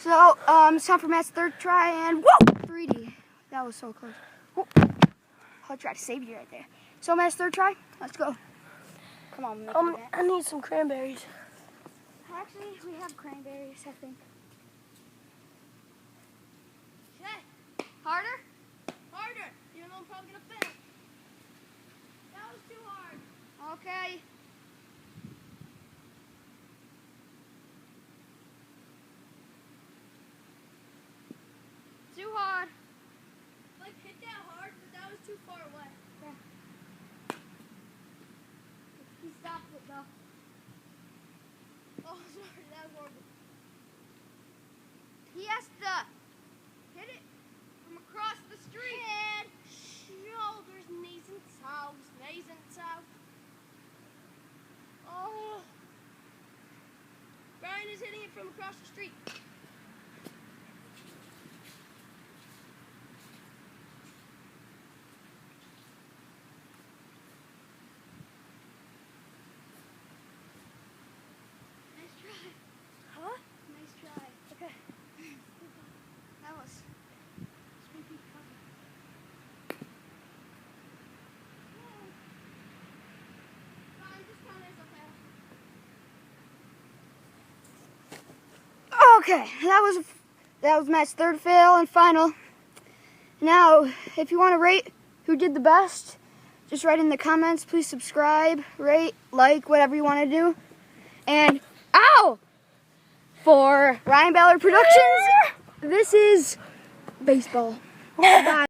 So, it's time for Matt's third try, and whoa! 3D. That was so close. Whoa. I'll try to save you right there. So, Matt's third try. Let's go. Come on, Matt. I need some cranberries. Actually, we have cranberries, I think. Okay. Harder? Harder. Even though I'm probably going to fail. That was too hard. Okay. Too hard. Like, hit that hard, but that was too far away. Yeah. He stopped it, though. Oh, sorry. That was horrible. He has to hit it from across the street. Head, shoulders, knees and toes. Knees and toes. Oh. Brian is hitting it from across the street. Nice try. Huh? Nice try. Okay. That was spooky cover. Brian, just count as a fail. Okay, that was Matt's third fail and final. Now, if you want to rate who did the best, just write in the comments. Please subscribe, rate, like, whatever you want to do. And ow! For Ryan Ballard Productions, this is baseball. Bye.